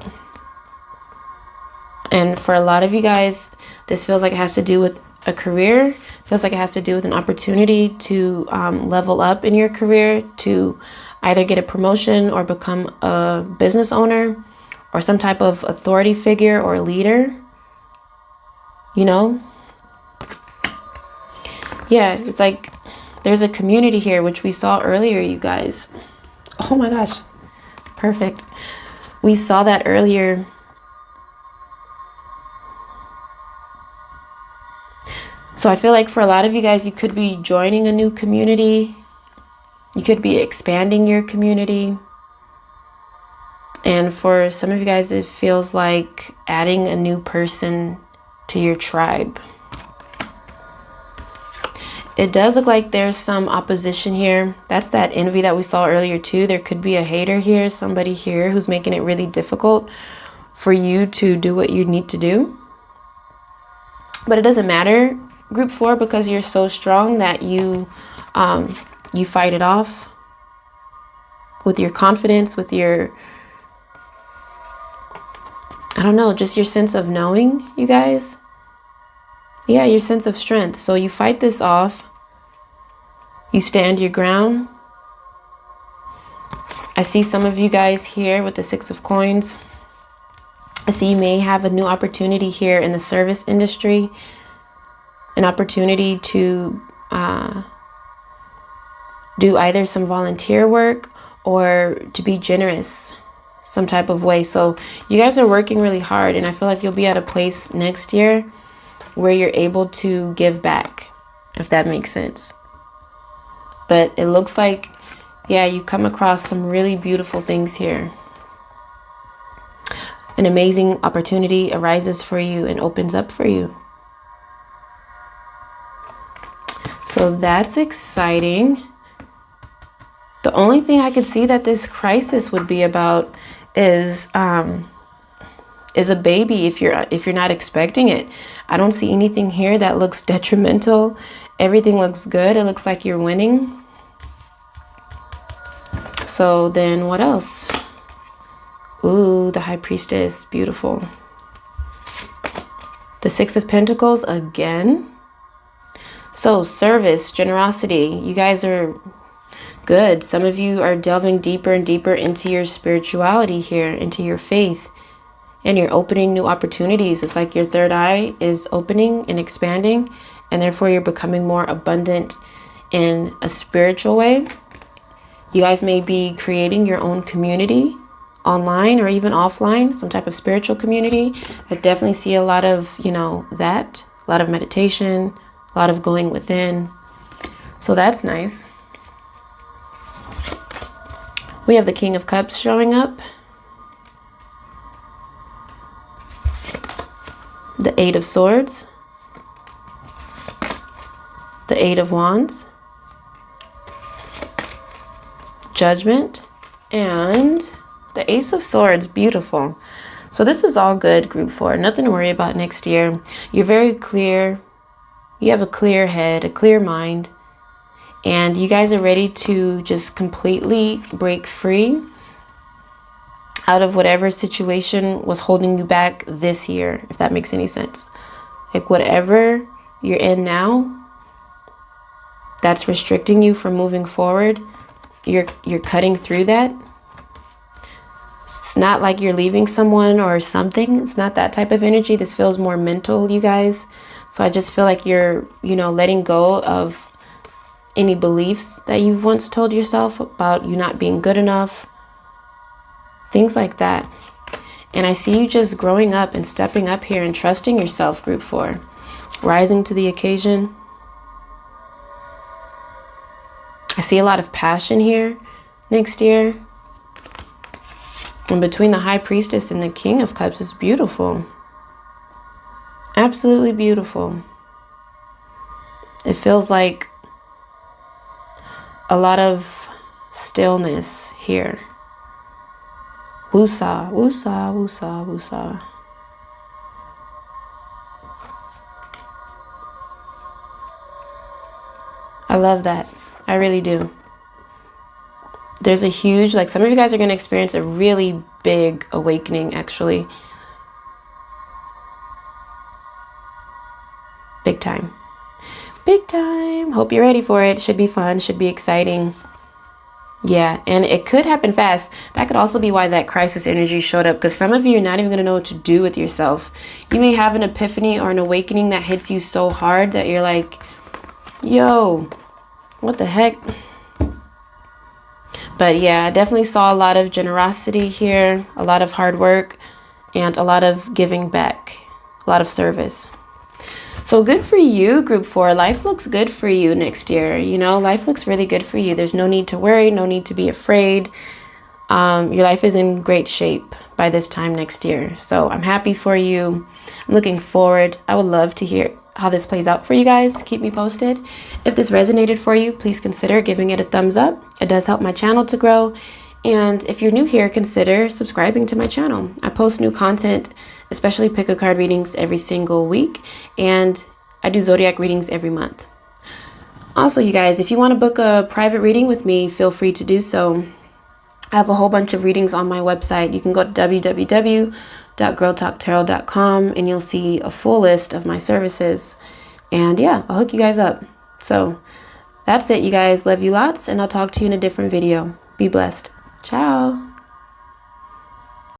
And for a lot of you guys, this feels like it has to do with a career. Feels like it has to do with an opportunity to level up in your career, to either get a promotion or become a business owner or some type of authority figure or leader. You know? Yeah, it's like there's a community here, which we saw earlier, you guys. Oh my gosh. Perfect. We saw that earlier. So I feel like for a lot of you guys, you could be joining a new community. You could be expanding your community. And for some of you guys, it feels like adding a new person to your tribe. It does look like there's some opposition here. That's that envy that we saw earlier too. There could be a hater here, somebody here who's making it really difficult for you to do what you need to do. But it doesn't matter, Group 4, because you're so strong that you fight it off with your confidence, with your, I don't know, just your sense of knowing, you guys. Yeah, your sense of strength. So you fight this off. You stand your ground. I see some of you guys here with the Six of Coins. I see you may have a new opportunity here in the service industry. An opportunity to do either some volunteer work or to be generous some type of way. So you guys are working really hard, and I feel like you'll be at a place next year where you're able to give back, if that makes sense. But it looks like, yeah, you come across some really beautiful things here. An amazing opportunity arises for you and opens up for you. So that's exciting. The only thing I could see that this crisis would be about is a baby if you're not expecting it. I don't see anything here that looks detrimental. Everything looks good. It looks like you're winning. So then what else? Ooh, the High Priestess, beautiful. The Six of Pentacles again. So service, generosity, you guys are good. Some of you are delving deeper and deeper into your spirituality here, into your faith, and you're opening new opportunities. It's like your third eye is opening and expanding, and therefore you're becoming more abundant in a spiritual way. You guys may be creating your own community online or even offline, some type of spiritual community. I definitely see a lot of, that, a lot of meditation, a lot of going within. So that's nice. We have the King of Cups showing up. The Eight of Swords. The Eight of Wands. Judgment. And the Ace of Swords. Beautiful. So this is all good, Group 4. Nothing to worry about next year. You're very clear. You have a clear head, a clear mind. And you guys are ready to just completely break free out of whatever situation was holding you back this year, if that makes any sense. Like whatever you're in now that's restricting you from moving forward, you're cutting through that. It's not like you're leaving someone or something. It's not that type of energy. This feels more mental, you guys. So I just feel like you're, letting go of any beliefs that you've once told yourself about you not being good enough. Things like that. And I see you just growing up and stepping up here and trusting yourself, Group 4. Rising to the occasion. I see a lot of passion here next year. And between the High Priestess and the King of Cups is beautiful. Absolutely beautiful. It feels like a lot of stillness here. Woosah, woosah, woosah, woosah. I love that. I really do. There's a huge, some of you guys are going to experience a really big awakening, actually. Big time. Big time. Hope you're ready for it. Should be fun. Should be exciting. Yeah, and it could happen fast. That could also be why that crisis energy showed up, because some of you are not even going to know what to do with yourself. You may have an epiphany or an awakening that hits you so hard that you're like, yo, what the heck? But yeah, I definitely saw a lot of generosity here, a lot of hard work, and a lot of giving back, a lot of service. So good for you, Group 4. Life looks good for you next year. Life looks really good for you. There's no need to worry, no need to be afraid. Your life is in great shape by this time next year. So I'm happy for you. I'm looking forward. I would love to hear how this plays out for you guys. Keep me posted. If this resonated for you, please consider giving it a thumbs up. It does help my channel to grow. And if you're new here, consider subscribing to my channel. I post new content, especially pick a card readings every single week. And I do zodiac readings every month. Also, you guys, if you want to book a private reading with me, feel free to do so. I have a whole bunch of readings on my website. You can go to www.girltalktarot.com and you'll see a full list of my services. And yeah, I'll hook you guys up. So that's it, you guys. Love you lots, and I'll talk to you in a different video. Be blessed. Ciao.